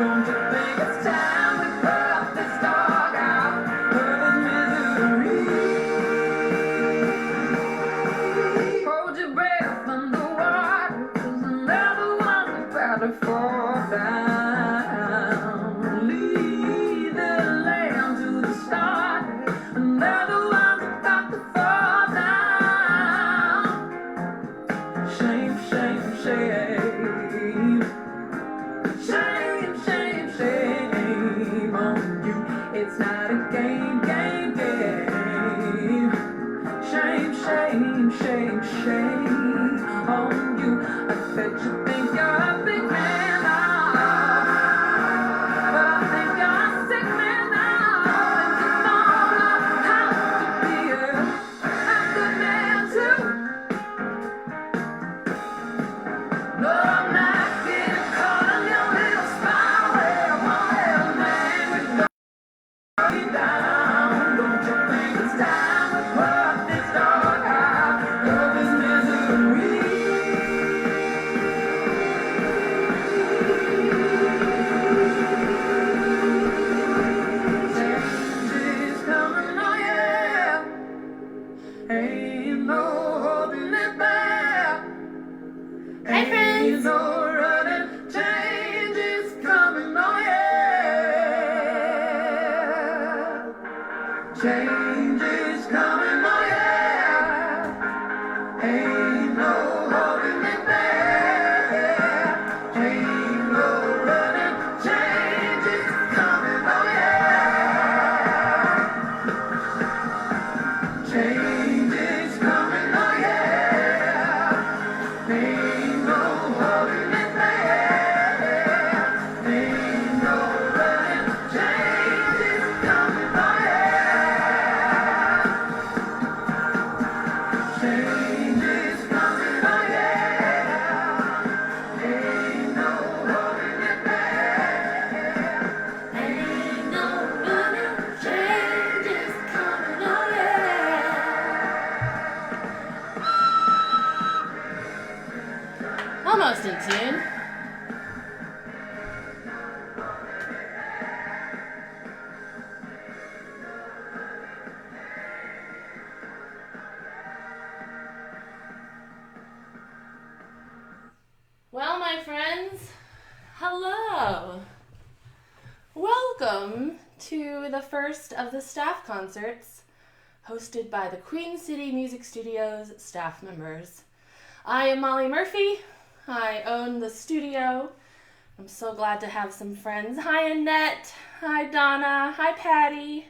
Don't you think it's time we it's not a game, game, game. Shame, shame, shame, shame on you. I bet you think you're a big man now, but I think you're a sick man now, and you don't know how to be a good man too. No, I'm not getting caught on your little spyware. I'm a man with no down. Don't you think it's time to put this dog out of his misery? Change is coming, oh yeah. Ain't no holding it back. Hi, friends. Ain't no running. Change is coming, oh yeah. Change is coming, oh yeah. Ain't no holding it back. Ain't no running. Change is coming, oh yeah. Change is coming, oh yeah. Ain't no holding it back. Ain't no running. Change is coming, oh yeah. Change is coming, oh yeah. Ain't no holding it back. Ain't no running, change is coming, oh yeah. Almost in tune. Well, my friends, hello. Welcome to the first of the staff concerts hosted by the Queen City Music Studios staff members. I am Molly Murphy. I own the studio. I'm so glad to have some friends. Hi, Annette. Hi, Donna. Hi, Patty.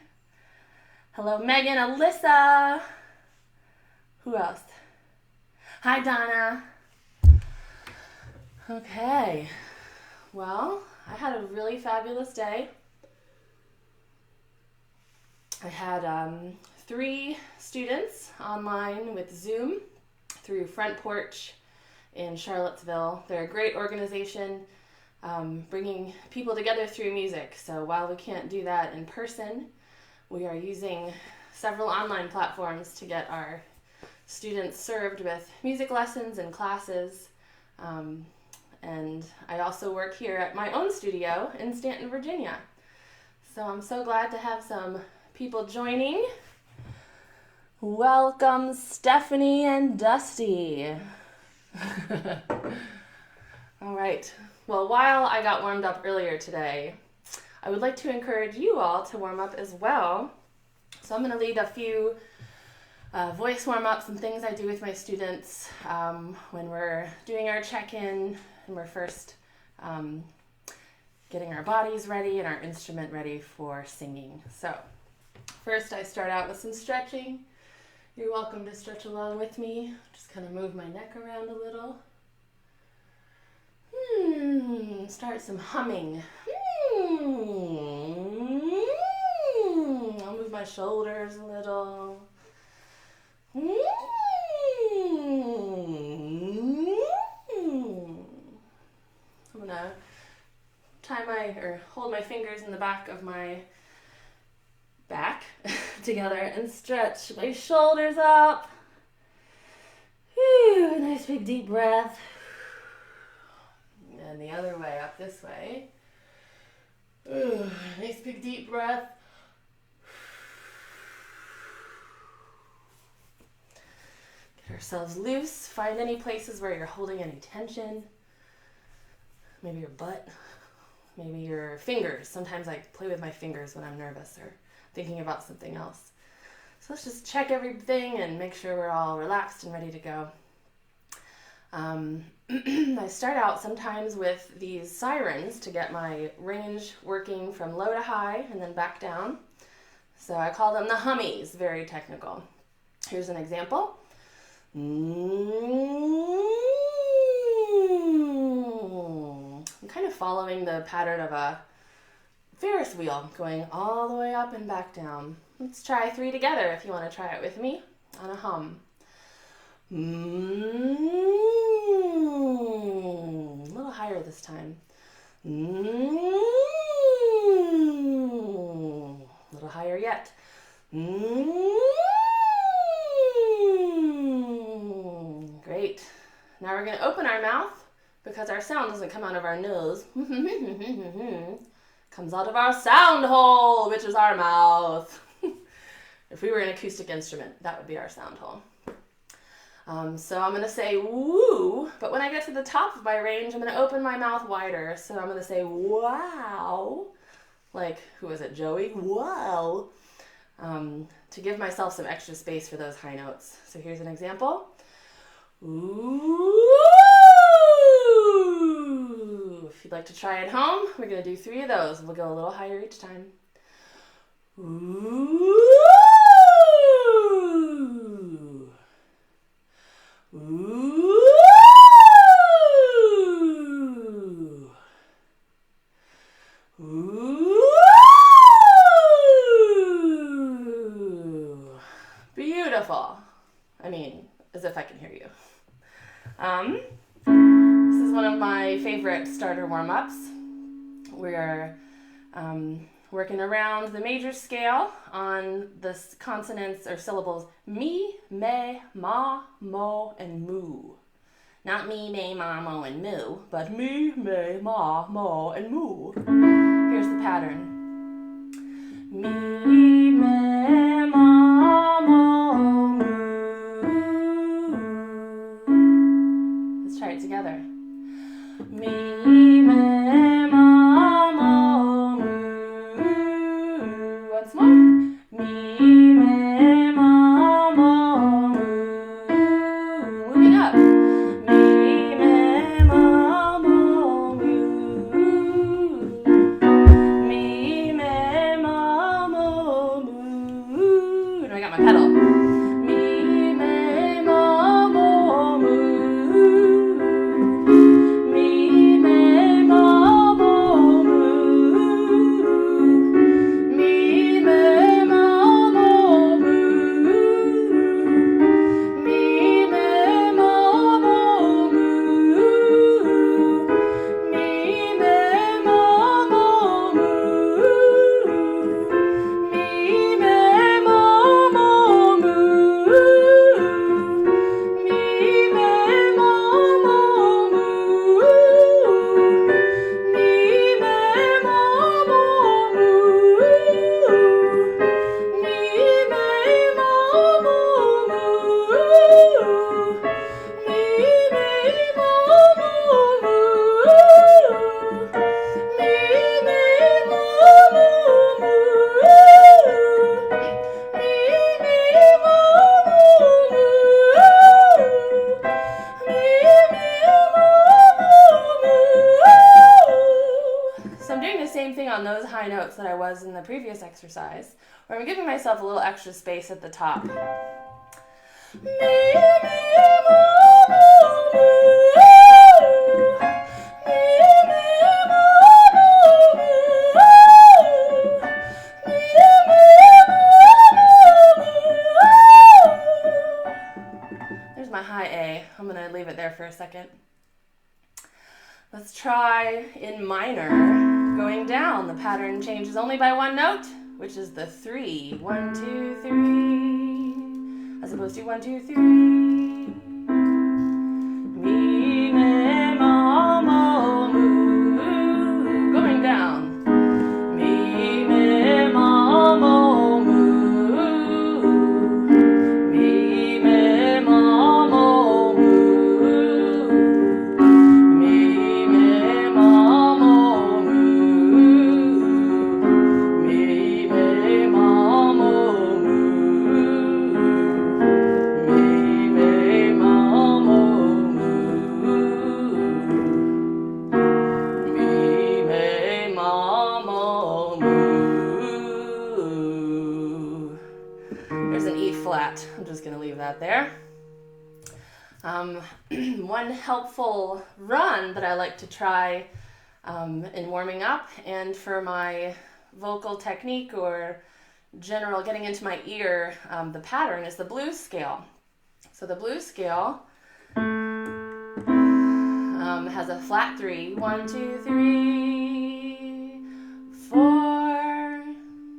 Hello, Megan, Alyssa. Who else? Hi, Donna. Okay. Well, I had a really fabulous day. I had 3 students online with Zoom through Front Porch in Charlottesville. They're a great organization, bringing people together through music. So while we can't do that in person, we are using several online platforms to get our students served with music lessons and classes. And I also work here at my own studio in Staunton, Virginia. So I'm so glad to have some people joining. Welcome, Stephanie and Dusty. All right. Well, while I got warmed up earlier today, I would like to encourage you all to warm up as well. So I'm going to lead a few voice warm-ups and things I do with my students when we're doing our check-in and we're first getting our bodies ready and our instrument ready for singing. So first I start out with some stretching. You're welcome to stretch along with me. Just kind of move my neck around a little. Start some humming. I'll move my shoulders a little. I'm gonna hold my fingers in the back of my back together and stretch my shoulders up. Whew, nice big deep breath. And the other way, up this way. Ooh, nice big deep breath. Get ourselves loose. Find any places where you're holding any tension. Maybe your butt. Maybe your fingers. Sometimes I play with my fingers when I'm nervous or thinking about something else. So let's just check everything and make sure we're all relaxed and ready to go. I start out sometimes with these sirens to get my range working from low to high and then back down. So I call them the hummies, very technical. Here's an example. I'm kind of following the pattern of a Ferris wheel, going all the way up and back down. Let's try 3 together if you want to try it with me on a hum. A little higher this time. A little higher yet. Great. Now we're going to open our mouth because our sound doesn't come out of our nose. Comes out of our sound hole, which is our mouth. If we were an acoustic instrument, that would be our sound hole. So I'm going to say woo, but when I get to the top of my range, I'm going to open my mouth wider. So I'm going to say wow, like, who is it, Joey? Wow, to give myself some extra space for those high notes. So here's an example. Ooh. If you'd like to try at home, we're going to do 3 of those. We'll go a little higher each time. Ooh. Ooh. Ooh. Beautiful. I mean, as if I can hear you. This is one of my favorite starter warm-ups. We're working around the major scale on the consonants or syllables me, me, ma, mo, and moo. Not me, me, ma, mo, and moo, but me, me, ma, mo, and moo. Here's the pattern. Me, me, ma, mo, moo. Let's try it together. Me, me, ma, mo, moo. Once more. Me, me, ma, mo, moo. Moving up. Me, me, ma, mo, moo. Me, me, ma, mo, moo. And I got my pedal. Me, me, ma, mo, moo. On those high notes that I was in the previous exercise, where I'm giving myself a little extra space at the top. There's my high A. I'm going to leave it there for a second. Let's try in minor. Going down, the pattern changes only by 1 note, which is the 3. 1, 2, 3, as opposed to 1, 2, 3. Me, me, ma, mo, moo. Going down. Me, me, ma, mo, moo. Me, me, ma, mo, moo. Me, me, ma, mo. Me, flat. I'm just going to leave that there. One helpful run that I like to try in warming up and for my vocal technique or general getting into my ear, the pattern is the blues scale. So the blues scale has a flat 3, 1, 2, 3, 4,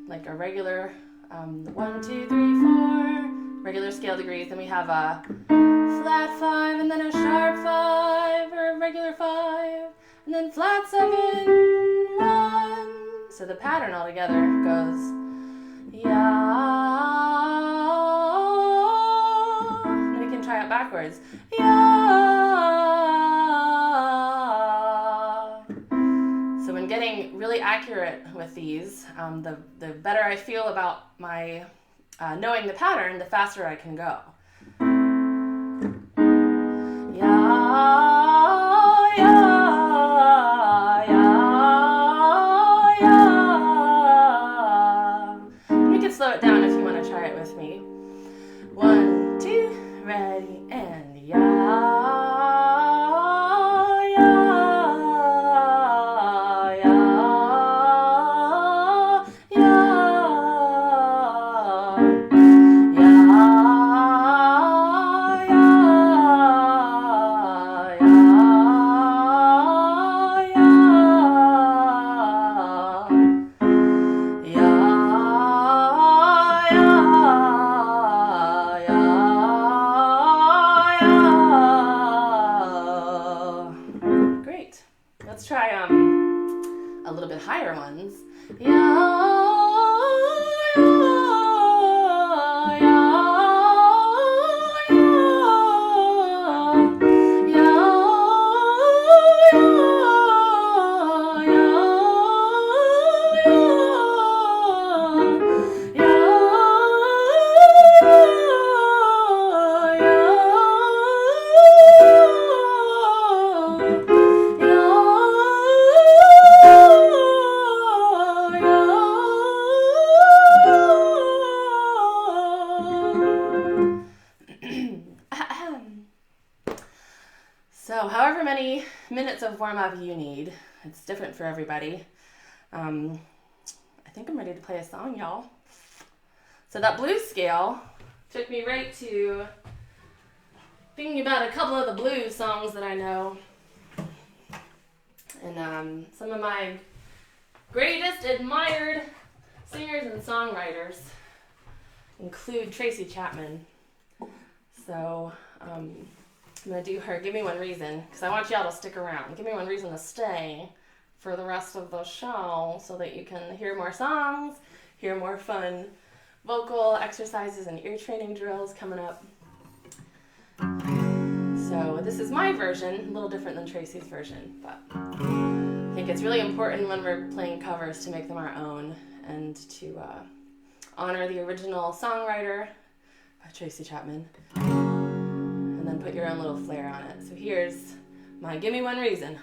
like a regular 1, 2, 3, 4 regular scale degrees. Then we have a flat 5 and then a sharp 5 or a regular 5 and then flat 7, 1. So the pattern altogether goes ya. And we can try it backwards. Ya. So when getting really accurate with these, the better I feel about my knowing the pattern, the faster I can go. And you can slow it down if you want to try it with me. 1, 2, ready, and Great. Let's try a little bit higher ones. So however many minutes of warm-up you need, it's different for everybody. I think I'm ready to play a song, y'all. So that blues scale took me right to thinking about a couple of the blues songs that I know. And some of my greatest admired singers and songwriters include Tracy Chapman. So I'm going to do her Give Me One Reason, because I want y'all to stick around. Give me one reason to stay for the rest of the show so that you can hear more songs, hear more fun vocal exercises and ear training drills coming up. So this is my version, a little different than Tracy's version, but I think it's really important when we're playing covers to make them our own and to honor the original songwriter by Tracy Chapman. And then put your own little flair on it. So here's my Give Me One Reason.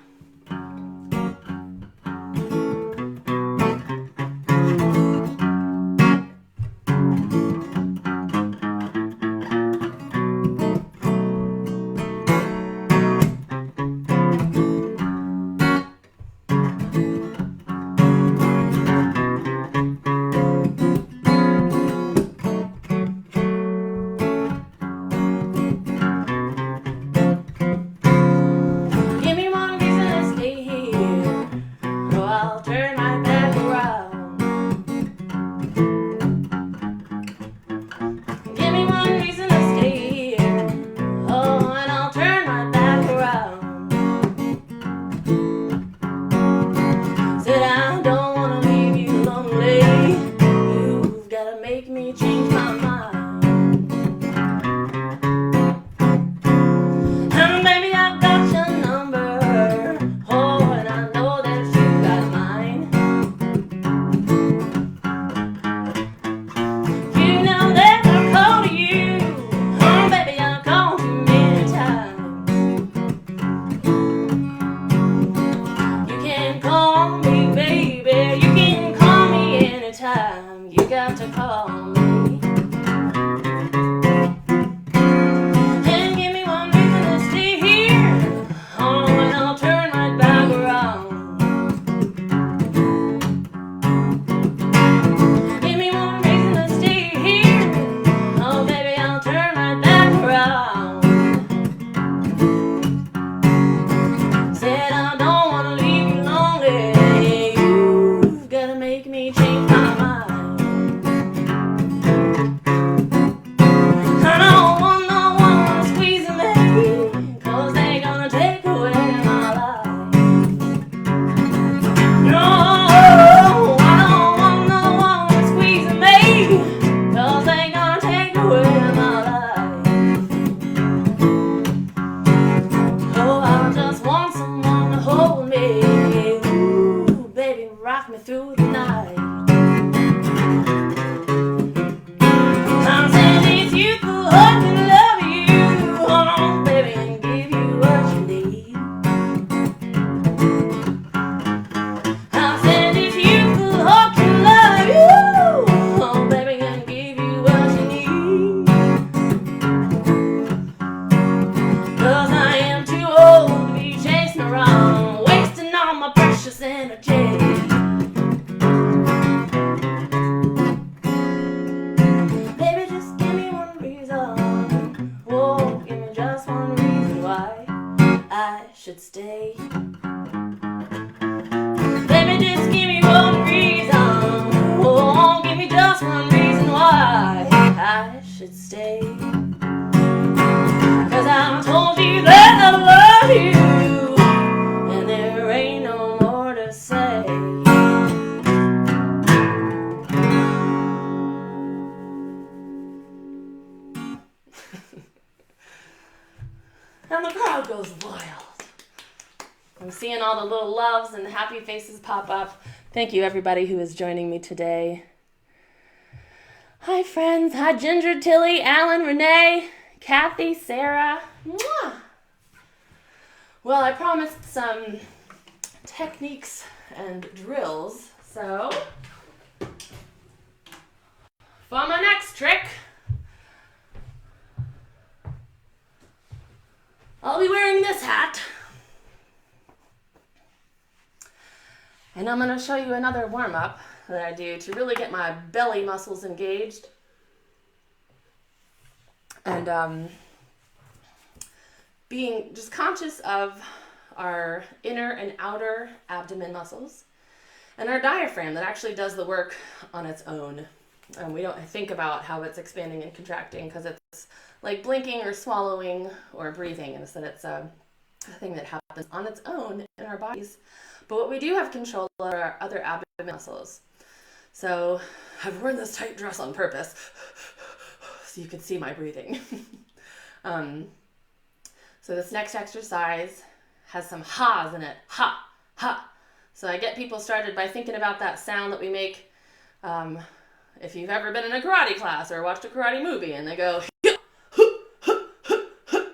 You got to call me. my mind. I don't want no one squeezing me, 'cause they gonna take away my life. No, I don't want no one squeezing me, 'cause they gonna take away my life. Oh, I just want someone to hold me. Ooh, baby, rock me through the night. I'm saying if you could hug and love you, hold on, baby, and give you what you need. I said if you could hug and love you, oh, baby, and give you what you need. 'Cause I am too old to be chasing around, wasting all my precious energy. Baby, just give me one reason. Oh, give me just one reason why I should stay. Baby, just give me one reason. Oh, give me just one reason why I should stay. 'Cause I told you that I love you, and there ain't no more to say. And the crowd goes wild. I'm seeing all the little loves and happy faces pop up. Thank you, everybody who is joining me today. Hi, friends. Hi, Ginger, Tilly, Alan, Renee, Kathy, Sarah. Mwah! Well, I promised some techniques and drills, so for my next trick, I'll be wearing this hat. And I'm going to show you another warm-up that I do to really get my belly muscles engaged. And being just conscious of our inner and outer abdomen muscles and our diaphragm that actually does the work on its own. And we don't think about how it's expanding and contracting because it's like blinking or swallowing or breathing, and instead it's a thing that happens on its own in our bodies. But what we do have control of are our other abdomen muscles. So I've worn this tight dress on purpose so you can see my breathing. So this next exercise has some ha's in it. Ha, ha. So I get people started by thinking about that sound that we make if you've ever been in a karate class or watched a karate movie and they go,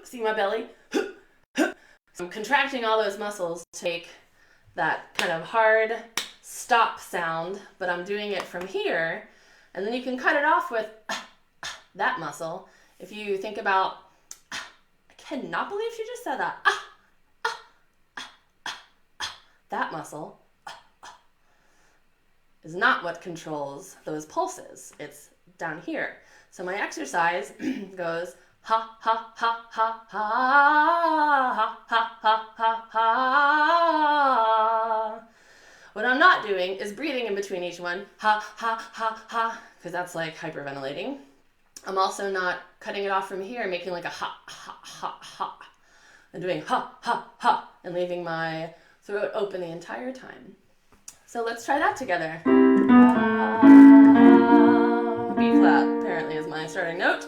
see my belly? So I'm contracting all those muscles to make that kind of hard stop sound, but I'm doing it from here. And then you can cut it off with that muscle. If you think about, I cannot believe she just said that. That muscle is not what controls those pulses. It's down here. So my exercise goes ha, ha, ha, ha, ha, ha, ha, ha, ha, ha. What I'm not doing is breathing in between each one, ha, ha, ha, ha, because that's like hyperventilating. I'm also not cutting it off from here, making like a ha, ha, ha, ha. I'm doing ha, ha, ha, and leaving my throat open the entire time. So let's try that together. B flat apparently is my starting note.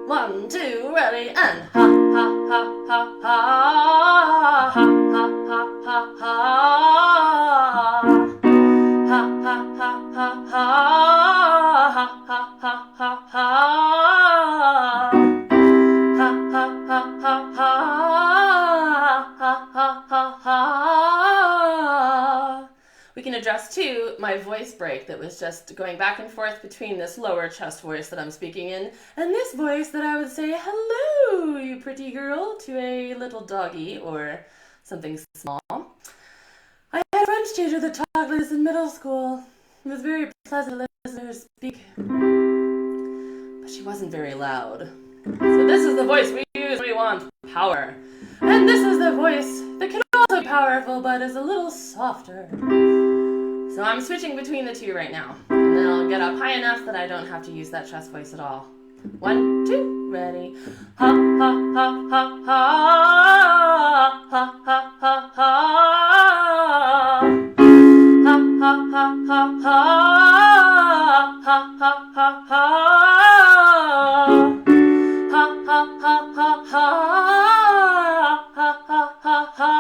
1, 2, ready, and ha, ha, ha, ha, ha, ha, ha, ha, ha, ha, ha, ha, ha, ha, ha, ha, ha, ha, ha, ha. We can adjust too my voice break that was just going back and forth between this lower chest voice that I'm speaking in and this voice that I would say, hello, you pretty girl, to a little doggy or something small. I had a French teacher that taught like this in middle school. It was very pleasant to listen to her speak, but she wasn't very loud. So this is the voice we use when we want power. And this is the voice that can also be powerful, but is a little softer. So I'm switching between the two right now. And then I'll get up high enough that I don't have to use that chest voice at all. 1, 2, ready. Ha, ha, ha, ha, ha, ha, ha, ha, ha. Ha, ha, ha, ha, ha, ha, ha, ha, ha. Ha, ha, ha, ha, ha, ha, ha, ha, ha.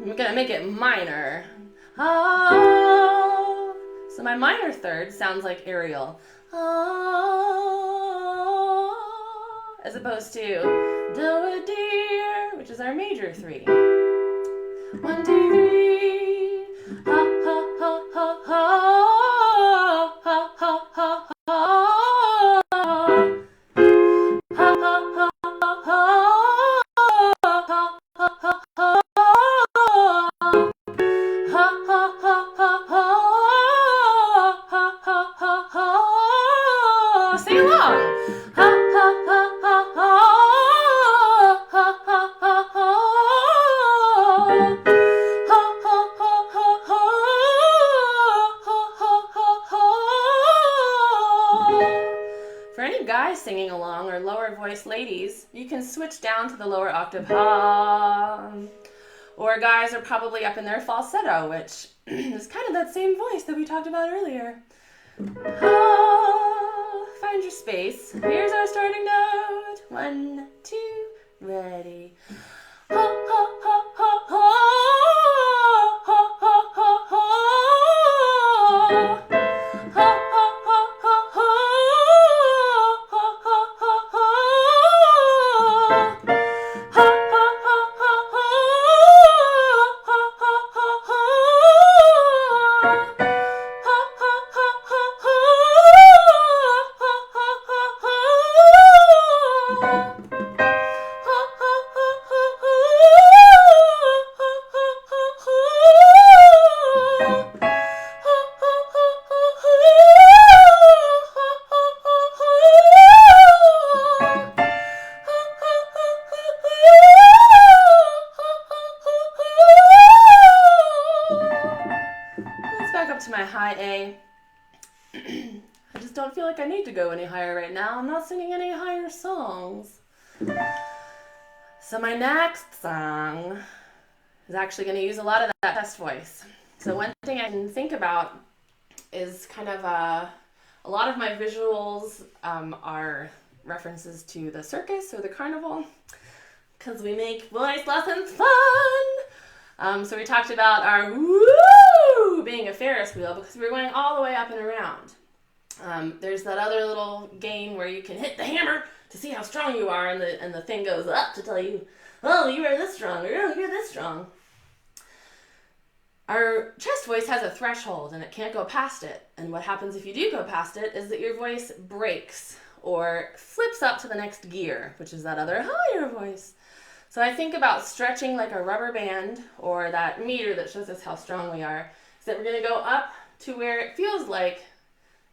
I'm gonna make it minor. So my minor third sounds like Ariel. As opposed to do a dear, which is our major 3. 1, 2, 3. Ha ha ha ha ha ha ha ha ha. Ha ha ha ha ha ha ha ha. Sing along. Ha ha ha ha ha. For any guys singing along or lower voice ladies, you can switch down to the lower octave ha. Or guys are probably up in their falsetto, which is kind of that same voice that we talked about earlier. Ha. Find your space. Here's our starting note. 1, 2, ready. Ha ha ha ha ha. Ha ha ha ha. Ha ha ha ha ha. Ha ha ha ha. Ha ha ha ha ha. To my high A. I just don't feel like I need to go any higher right now. I'm not singing any higher songs. So my next song is actually going to use a lot of that chest voice. So one thing I can think about is kind of a lot of my visuals are references to the circus or the carnival, because we make voice lessons fun. So we talked about our woo being a Ferris wheel because we're going all the way up and around. There's that other little game where you can hit the hammer to see how strong you are, and the thing goes up to tell you, oh, you are this strong, or oh, you're this strong. Our chest voice has a threshold and it can't go past it. And what happens if you do go past it is that your voice breaks or flips up to the next gear, which is that other higher voice. So I think about stretching like a rubber band, or that meter that shows us how strong we are, is that we're going to go up to where it feels like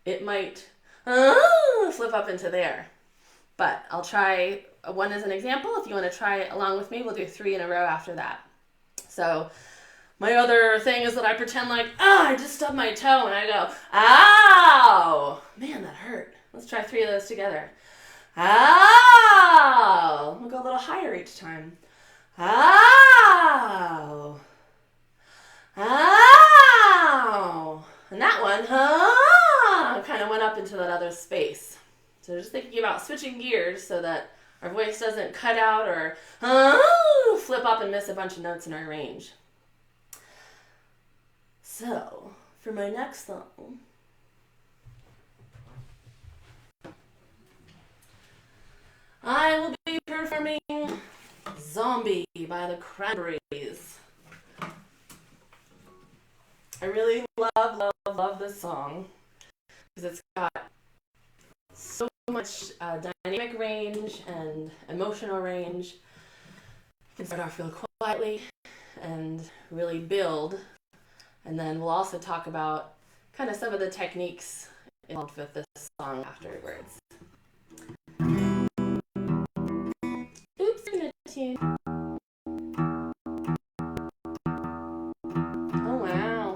it might flip up into there. But I'll try one as an example. If you want to try it along with me, we'll do 3 in a row after that. So my other thing is that I pretend like, I just stubbed my toe, and I go, ow! Man, that hurt. Let's try 3 of those together. Ow! We'll go a little higher each time. Ow! Ow! And that one, kind of went up into that other space. So just thinking about switching gears so that our voice doesn't cut out or flip up and miss a bunch of notes in our range. So, for my next song, I will be performing Zombie by the Cranberries. I really love this song because it's got so much dynamic range and emotional range. You can start off real quietly and really build. And then we'll also talk about kind of some of the techniques involved with this song afterwards. Oops, I'm gonna tune. Oh wow.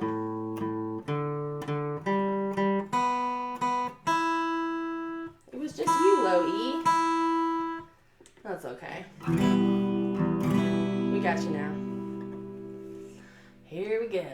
It was just you, low E. That's okay. We got you now. Here we go.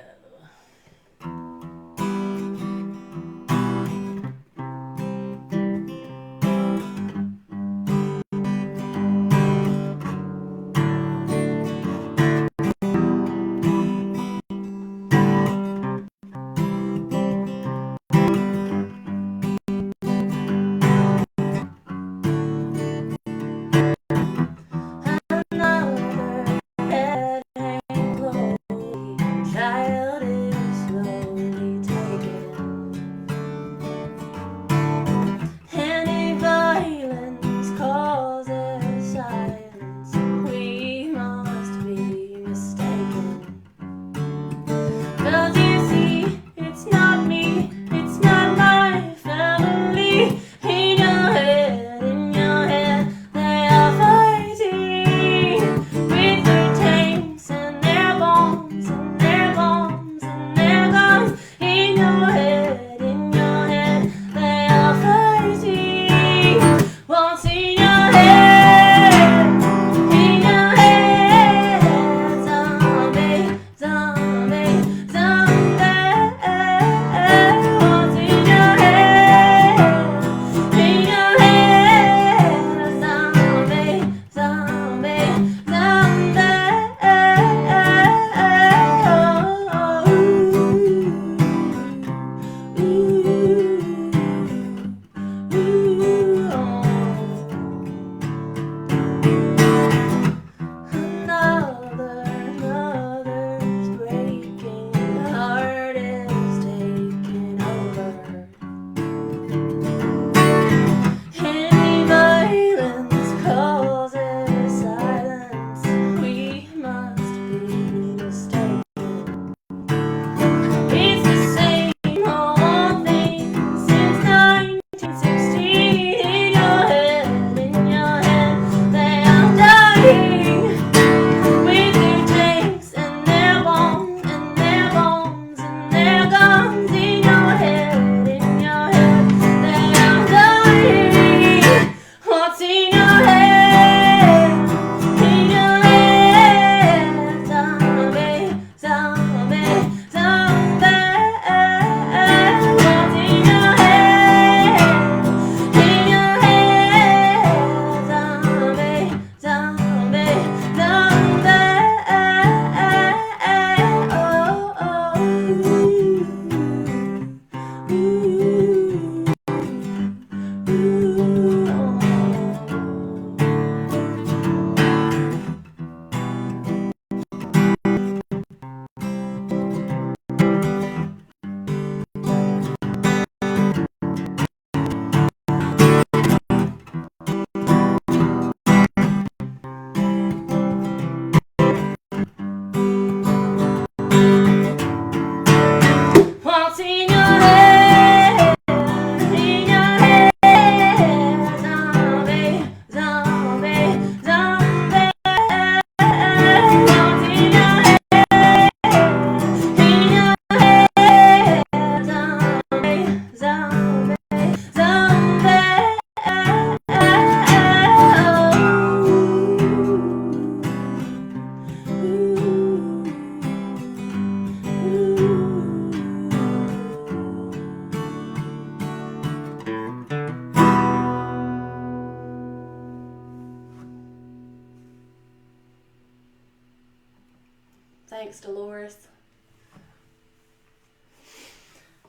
Thanks, Dolores.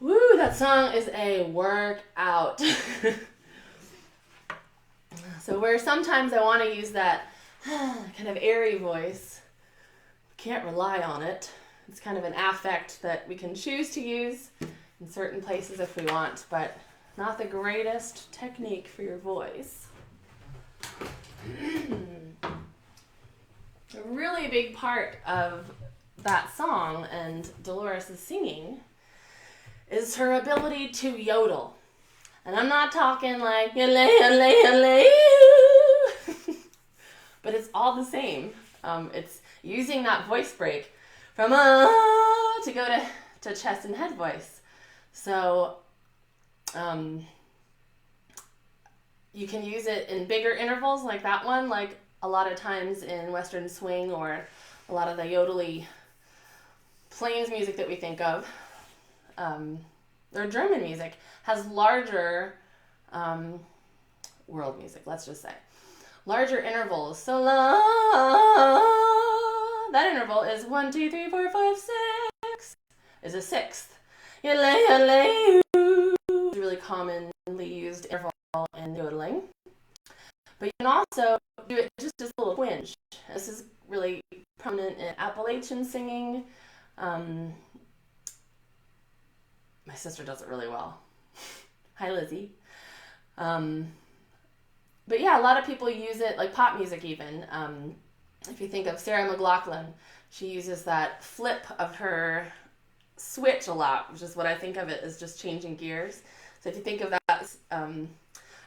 Woo, that song is a workout. So where sometimes I want to use that kind of airy voice, can't rely on it. It's kind of an affect that we can choose to use in certain places if we want, but not the greatest technique for your voice. A really big part of that song and Dolores is singing is her ability to yodel. And I'm not talking like, but it's all the same. It's using that voice break from to go to chest and head voice. So you can use it in bigger intervals like that one, like a lot of times in Western swing or a lot of the yodely plains music that we think of, or German music, has larger, world music, let's just say, larger intervals. So la, that interval is 1, 2, 3, 4, 5, 6, is a sixth. It's a really commonly used interval in yodeling. But you can also do it just as a little twinge. This is really prominent in Appalachian singing. My sister does it really well. Hi, Lizzie. But yeah, a lot of people use it, like pop music even. If you think of Sarah McLachlan, she uses that flip of her switch a lot, which is what I think of it as just changing gears. So if you think of that,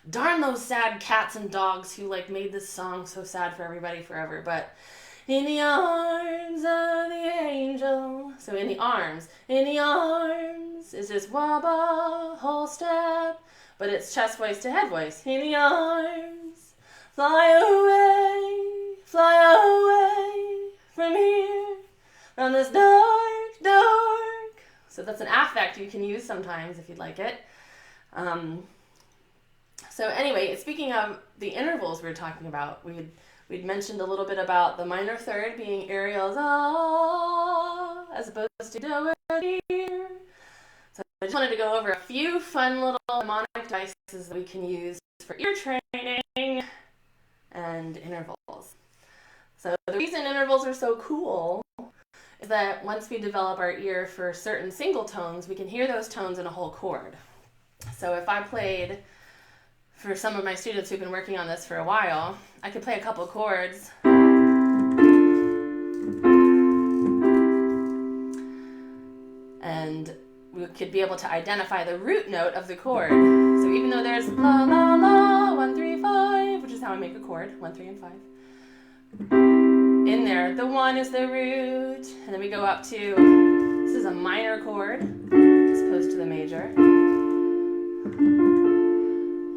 darn those sad cats and dogs who like made this song so sad for everybody forever. But in the arms of the angel. So in the arms is just wabba, whole step, but it's chest voice to head voice. In the arms, fly away from here, from this dark, dark. So that's an affect you can use sometimes if you'd like it. So anyway, speaking of the intervals we were talking about, we'd mentioned a little bit about the minor third being Ariel's ah, as opposed to do it here. So I just wanted to go over a few fun little mnemonic devices that we can use for ear training and intervals. So the reason intervals are so cool is that once we develop our ear for certain single tones, we can hear those tones in a whole chord. So if I played, for some of my students who've been working on this for a while, I could play a couple chords. And we could be able to identify the root note of the chord. So even though there's la, la, la, 1, 3, 5, which is how I make a chord, 1, 3, and 5. In there, the 1 is the root, and then we go up to, this is a minor chord, as opposed to the major.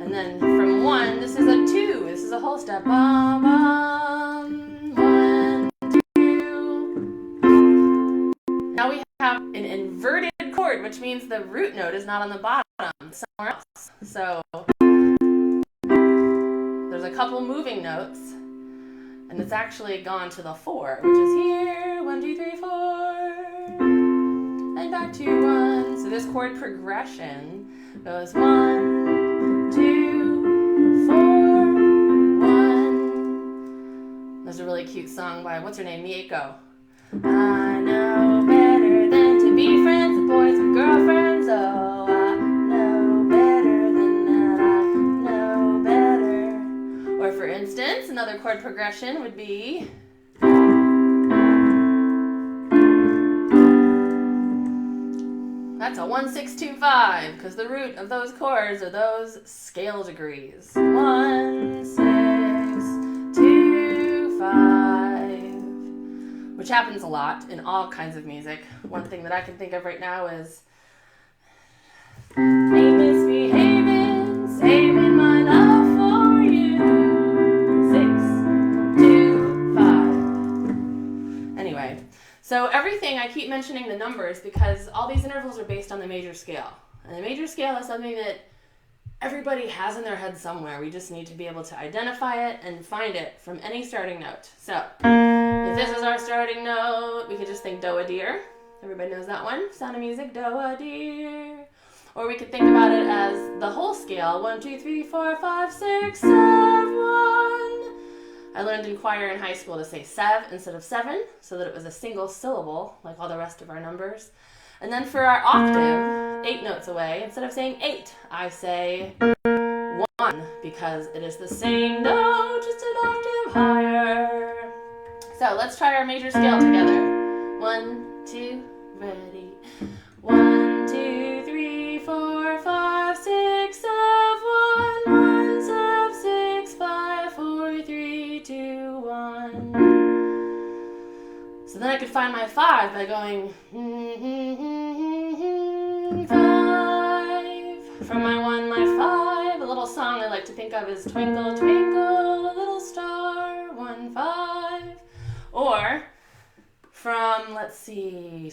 And then from 1, this is a 2. This is a whole step. Bum, bum, 1, 2. Now we have an inverted chord, which means the root note is not on the bottom, it's somewhere else. So there's a couple moving notes, and it's actually gone to the 4, which is here. 1, 2, 3, 4. And back to 1. So this chord progression goes 1, 2, 4, 1. There's a really cute song by, what's her name, Mieko. I know better than to be friends with boys with girlfriends. Oh, I know better than that. I know better. Or for instance, another chord progression would be, that's a 1, 6, 2, 5, because the root of those chords are those scale degrees. 1, 6, 2, 5, which happens a lot in all kinds of music. One thing that I can think of right now is, ain't misbehaving, saving my love for you. 6, 2, 5. Anyway. So everything, I keep mentioning the numbers because all these intervals are based on the major scale. And the major scale is something that everybody has in their head somewhere. We just need to be able to identify it and find it from any starting note. So if this is our starting note, we could just think do-a-deer. Everybody knows that one? Sound of Music, do-a-deer. Or we could think about it as the whole scale. 1, 2, 3, 4, 5, 6, 7, 1. I learned in choir in high school to say sev instead of 7, so that it was a single syllable, like all the rest of our numbers. And then for our octave, 8 notes away, instead of saying 8, I say 1, because it is the same note, just an octave higher. So let's try our major scale together. 1, 2, ready. 1, 2, 3, 4, 5, 6, 7, 1, 7, 6, 5, 4, 3, 2, 1. So then I could find my 5 by going 5. From my 1, my 5. A little song I like to think of is Twinkle, Twinkle, Little Star, 1, 5. Or from, let's see,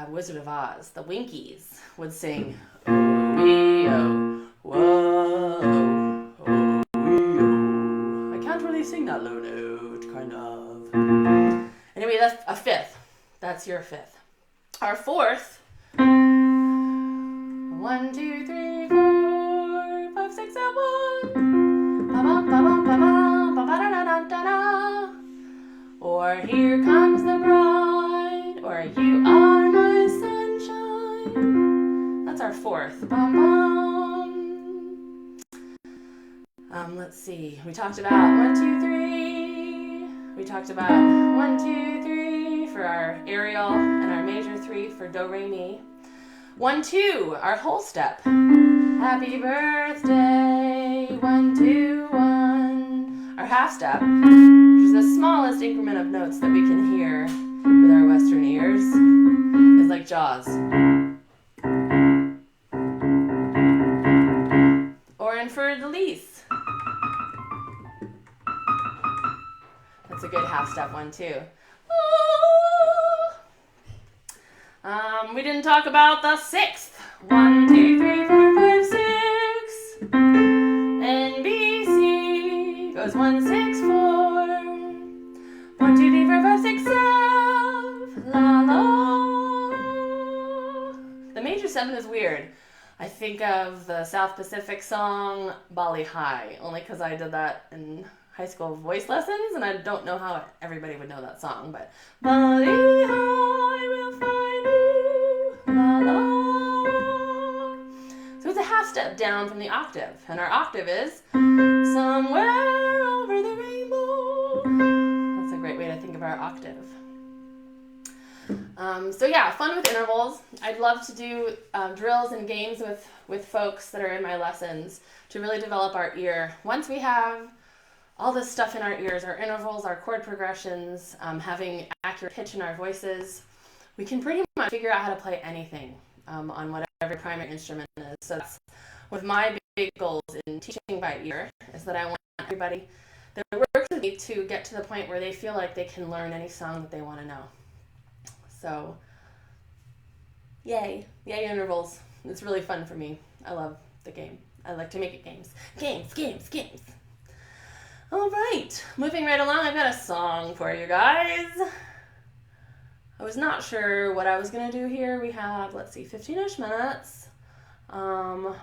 Wizard of Oz, the Winkies would sing oh, whoa, oh, I can't really sing that low note, kind of. Anyway, that's a 5th. That's your 5th. Our 4th, 1, 2, 3, 4, 5, 6, 7, 1. Or here comes the bride, or you are my sunshine. That's our 4th. Bum, bum. Let's see. We talked about 1, 2, 3. We talked about 1, 2, 3 for our aerial and our major 3 for do, re, mi. 1, 2, our whole step. Happy birthday, 1, 2, 1. Our half step, which is the smallest increment of notes that we can hear with our Western ears, is like Jaws. Or in Fleur de Lis. That's a good half step one too. We didn't talk about the 6th. 1, 2, 3, 4, 5, 6. And B, C goes 1, 6, 4. 1, 2, 3, 4, 5, 6, 7. La, la. The major 7 is weird. I think of the South Pacific song Bali High, only because I did that in high school voice lessons, and I don't know how everybody would know that song, but Bali High will find you, la la. So it's a half step down from the octave, and our octave is somewhere over the rainbow. That's a great way to think of our octave. So yeah, fun with intervals. I'd love to do drills and games with folks that are in my lessons to really develop our ear. Once we have all this stuff in our ears, our intervals, our chord progressions, having accurate pitch in our voices, we can pretty much figure out how to play anything on whatever primary instrument is. So that's one of my big goals in teaching by ear, is that I want everybody that works with me to get to the point where they feel like they can learn any song that they want to know. So, yay intervals. It's really fun for me. I love the game. I like to make it games. Games. All right, moving right along, I've got a song for you guys. I was not sure what I was going to do here. We have, 15-ish minutes. I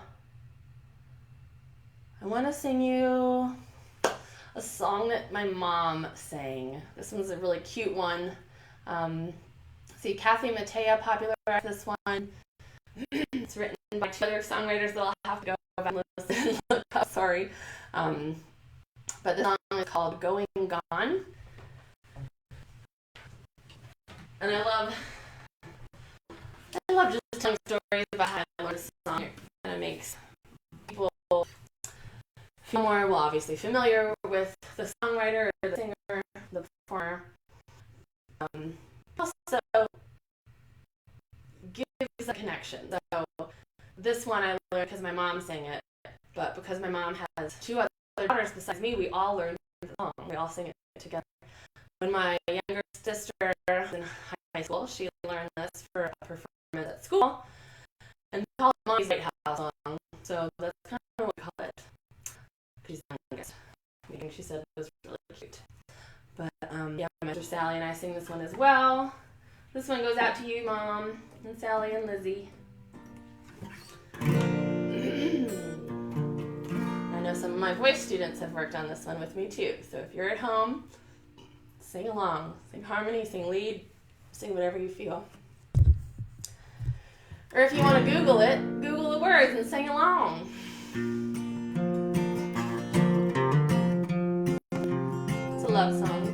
want to sing you a song that my mom sang. This one's a really cute one. See, Kathy Mattea popularized this one. It's written by 2 other songwriters that I'll have to go back and listen and look up, sorry. But the song is called Going Gone. And I love just telling stories about how I learned this song. It kind of makes people feel more, well, obviously familiar with the songwriter, or the singer, the performer. Also gives a connection. So this one I learned because my mom sang it, but because my mom has 2 other daughters besides me, we all learned the song. We all sing it together. When my younger sister was in high school, she learned this for a performance at school and called it Mommy's White House song. So that's kind of what we call it. She's the youngest. I think she said it was really cute. But yeah, my sister Sally and I sing this one as well. This one goes out to you, Mom, and Sally and Lizzie. I know some of my voice students have worked on this one with me too. So if you're at home, sing along. Sing harmony, sing lead, sing whatever you feel. Or if you want to Google it, Google the words and sing along. It's a love song.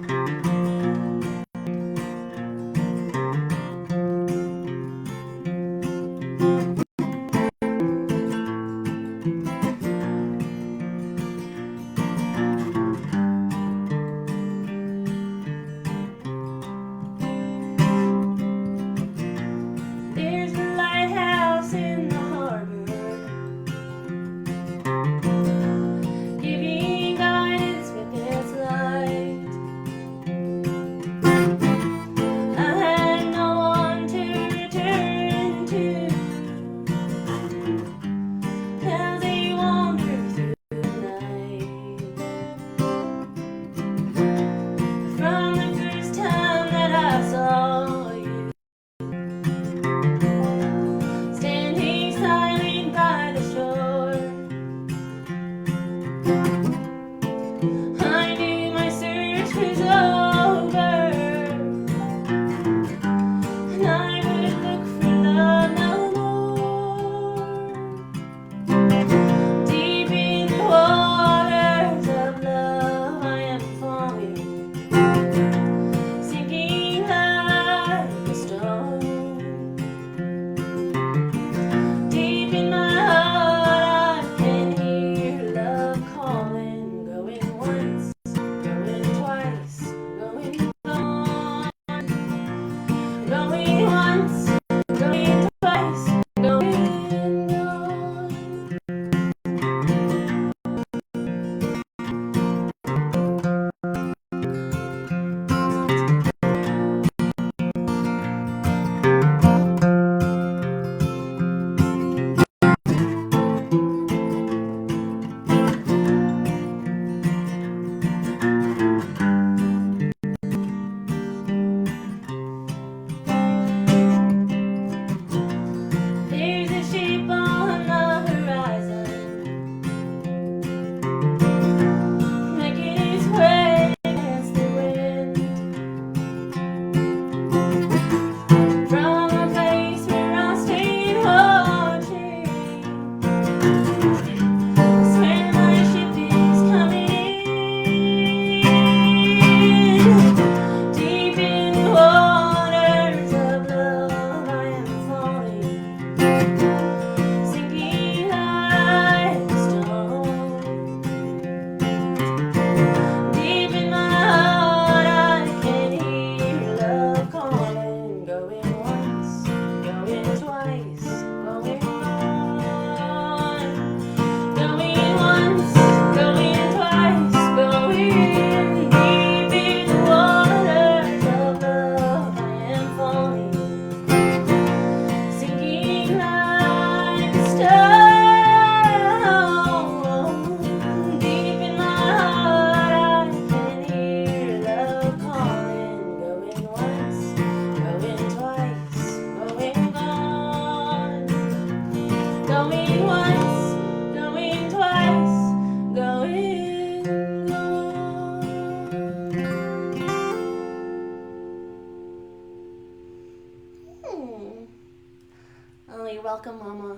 welcome, Mama.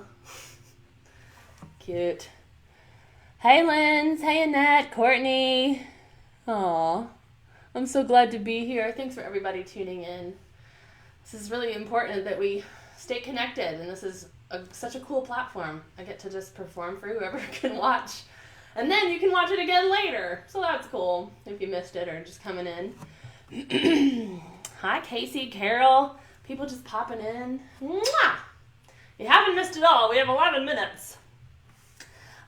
Cute. Hey, Linz. Hey, Annette. Courtney. Aw. I'm so glad to be here. Thanks for everybody tuning in. This is really important that we stay connected, and this is such a cool platform. I get to just perform for whoever can watch. And then you can watch it again later. So that's cool if you missed it or just coming in. Hi, Casey, Carol. People just popping in. Mwah! You haven't missed it all. We have 11 minutes.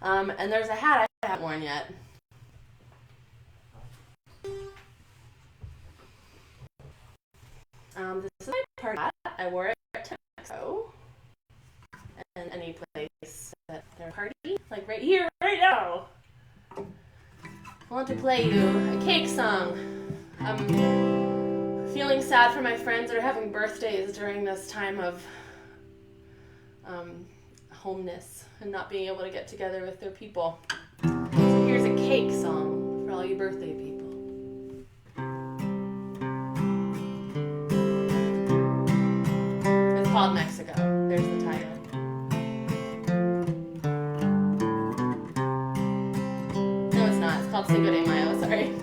And there's a hat I haven't worn yet. This is my party hat. I wore it to Mexico. And any place that they're party, like right here, right now. I want to play you a cake song. I'm feeling sad for my friends that are having birthdays during this time of homeness and not being able to get together with their people. So here's a cake song for all you birthday people. It's called Mexico. There's the title. No, it's not. It's called Cinco de Mayo. Sorry.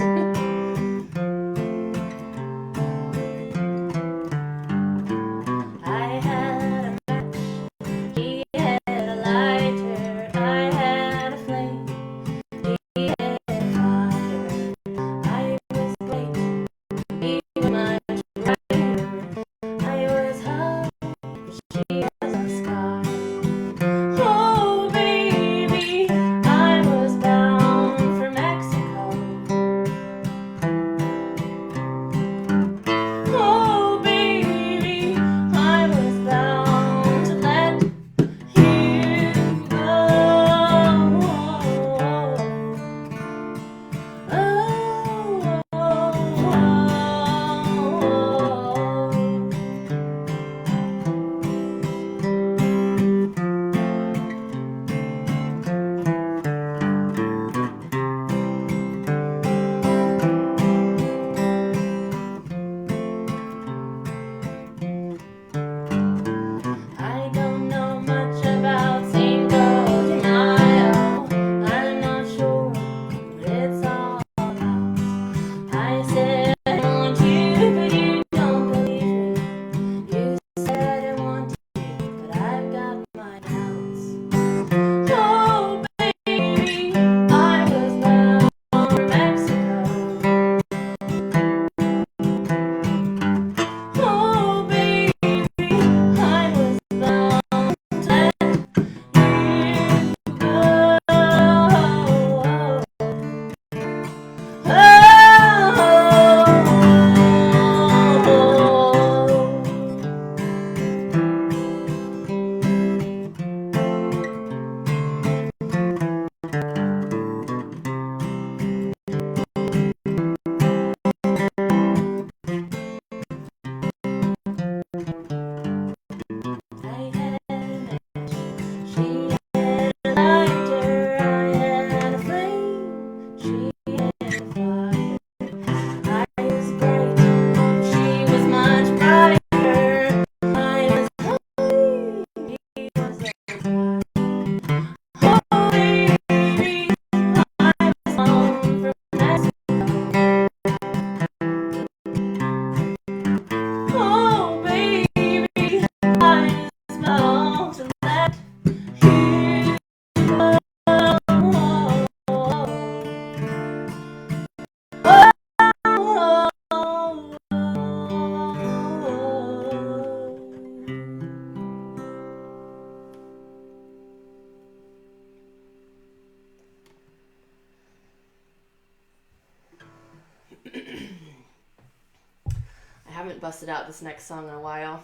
Busted out this next song in a while.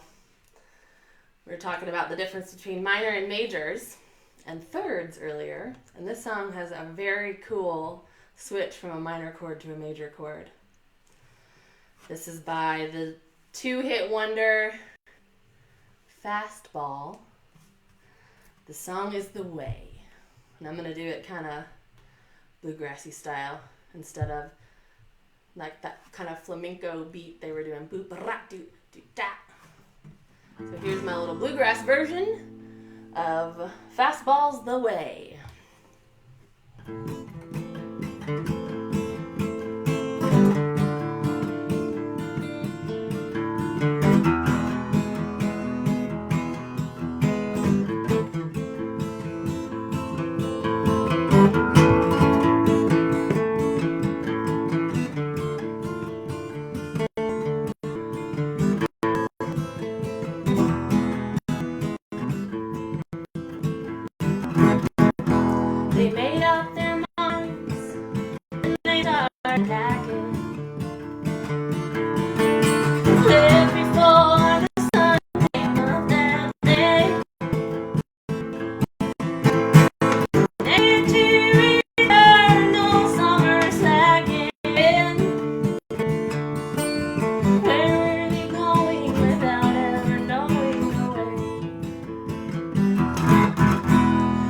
We were talking about the difference between minor and majors and thirds earlier, and this song has a very cool switch from a minor chord to a major chord. This is by the two-hit wonder Fastball. The song is The Way, and I'm going to do it kind of bluegrassy style instead of like that kind of flamenco beat they were doing. Boop, rap, doo, doo, da. So here's my little bluegrass version of Fastball's the Way. They made up their minds and they started packing. Lived before the sun came up that day. Never to return, no summer slacking. Where were they going without ever knowing the way?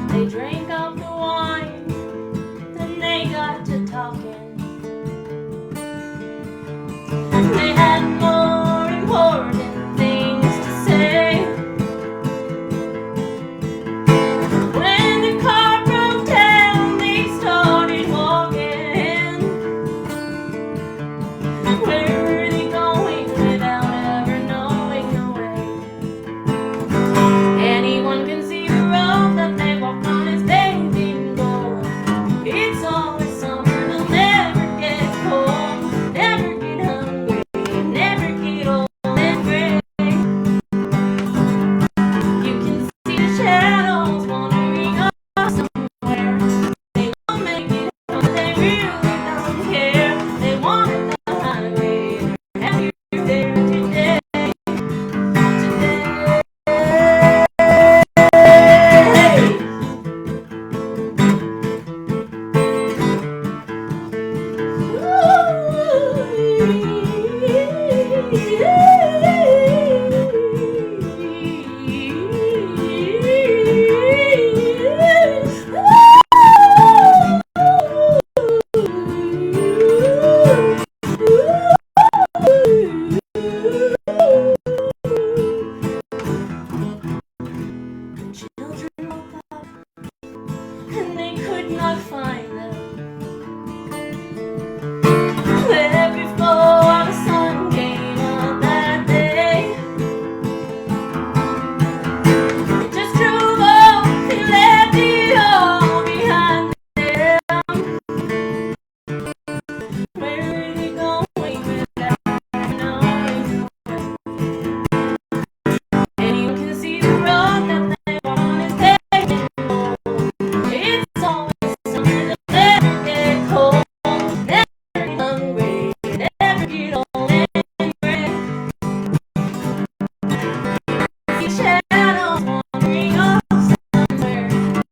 They drank up the wine, then they got to talking. They had more important things to say. When the car broke down, they started walking. Where were they going without ever knowing the way? Anyone can see the road that they walk on is paved in gold. It's always summer, they'll never get cold, never get hungry, never get old and gray. You can see the shadows wandering off somewhere. They won't make it home, they really don't care. They wanted the highway, they're happier there today. Children woke up and they could not find them. Left before the sun came up that day. They just drove off and left it all behind them. Where are they going without knowing? Anyone can see the road that they walk on is paved in gold. It's always summer, they'll never get cold, never get hungry, never get old and gray. See shadows wandering off somewhere.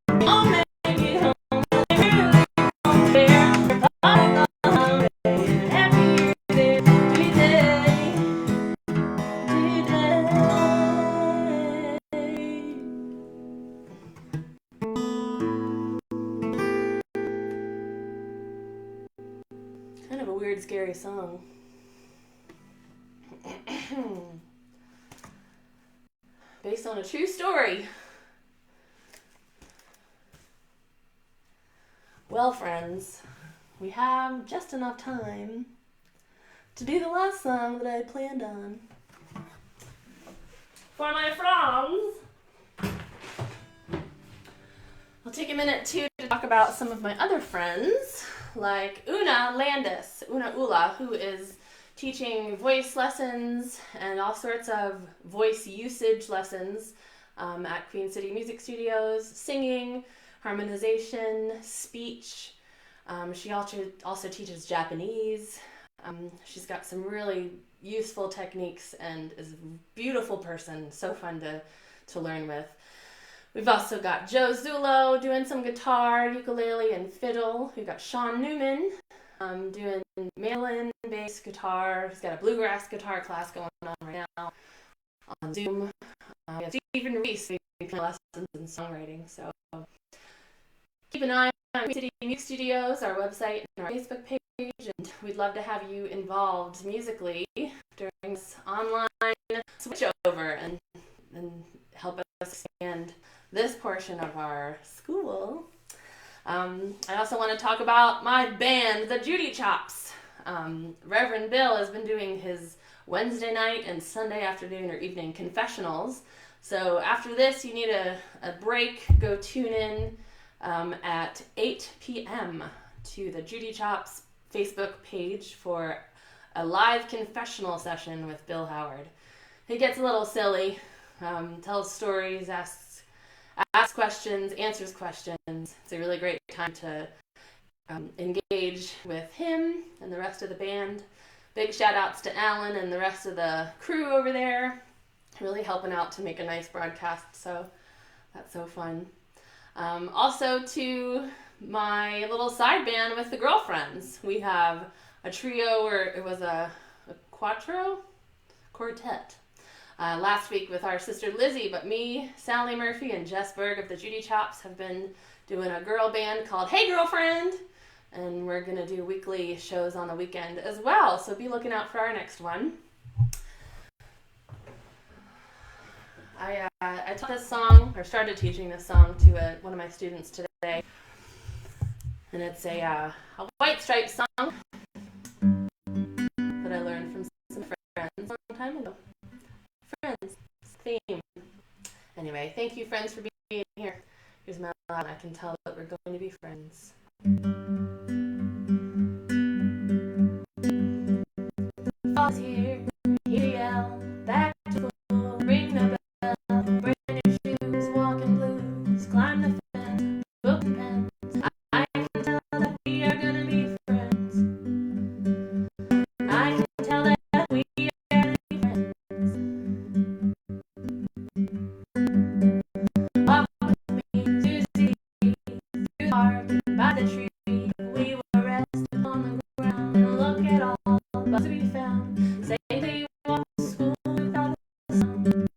They won't make it home, they really don't care. They're part of the highway, they're happier there today. Kind of a weird, scary song. Based on a true story. Well, friends, we have just enough time to do the last song that I had planned on. For my friends, I'll take a minute too to talk about some of my other friends, like Una Ula, who is teaching voice lessons and all sorts of voice usage lessons at Queen City Music Studios, singing, harmonization, speech. She also teaches Japanese. She's got some really useful techniques and is a beautiful person, so fun to learn with. We've also got Joe Zulo doing some guitar, ukulele, and fiddle. We've got Sean Newman doing mandolin, bass, guitar. He's got a bluegrass guitar class going on right now on Zoom. We have Stephen Reese doing lessons in songwriting. So keep an eye on Queen City Music Studios, our website, and our Facebook page. And we'd love to have you involved musically during this online switchover and help us expand this portion of our school. I also want to talk about my band, the Judy Chops. Reverend Bill has been doing his Wednesday night and Sunday afternoon or evening confessionals. So after this, you need a break. Go tune in at 8 p.m. to the Judy Chops Facebook page for a live confessional session with Bill Howard. He gets a little silly, tells stories, asks questions, answers questions. It's a really great time to engage with him and the rest of the band. Big shout outs to Alan and the rest of the crew over there, really helping out to make a nice broadcast, so that's so fun. Also to my little side band with the girlfriends. We have a trio, or it was a quartet. Last week with our sister Lizzie, but me, Sally Murphy, and Jess Berg of the Judy Chops have been doing a girl band called Hey Girlfriend, and we're going to do weekly shows on the weekend as well, so be looking out for our next one. I taught this song, or started teaching this song to one of my students today, and it's a White Stripes song that I learned from some friends a long time ago. Friends theme. Anyway, thank you, friends, for being here. Here's my lab. I can tell that we're going to be friends. Fall's here, here yell, back to school, ring the bell, bring your shoes, walking blues, climb the fence, book and pens. I can tell that we are gonna be friends. I can tell that we are gonna be friends. Walk with me to see through the park and by the tree. We were resting on the ground and look at all the bugs we found. Safely walk to school without a sound.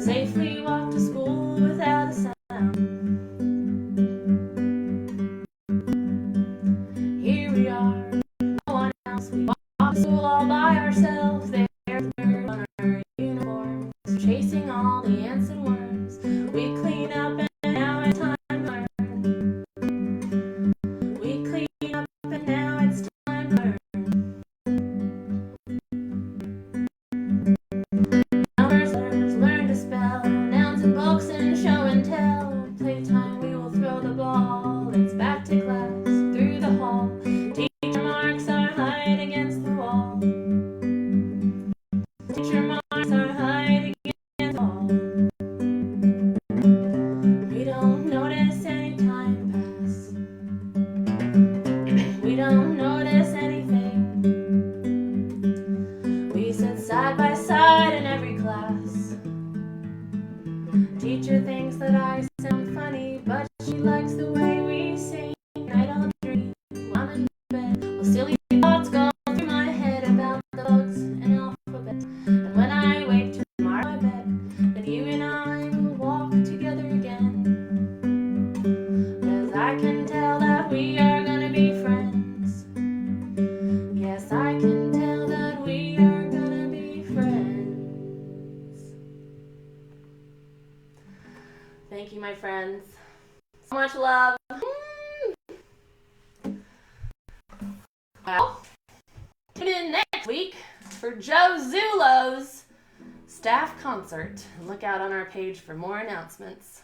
Safely walk to school without a sound. Here we are, no one else. We walk to school all by ourselves. There's birds on our uniforms, chasing all the ants and worms. We clean up and now it's time to learn. We clean up and now it's time to learn. Numbers, letters, learn to spell, nouns and books and show and tell. Playtime, we will throw the ball. It's back to class, through the hall. Teacher marks our height against the wall. Teacher marks our height against the wall. We don't notice any time pass. We don't notice anything. We sit side by side in every class. Teacher thinks that I sound funny, but she likes the way we sing. I don't dream while I'm in bed. Well, silly thoughts go through my head about the bugs and alphabet. And when I wake tomorrow, I bet that you and I will walk together again. 'Cause I can tell that we are gonna be friends. Yes, I can tell that we are gonna be friends. Thank you, my friends. So much love. Well, tune in next week for Joe Zulo's staff concert. And look out on our page for more announcements.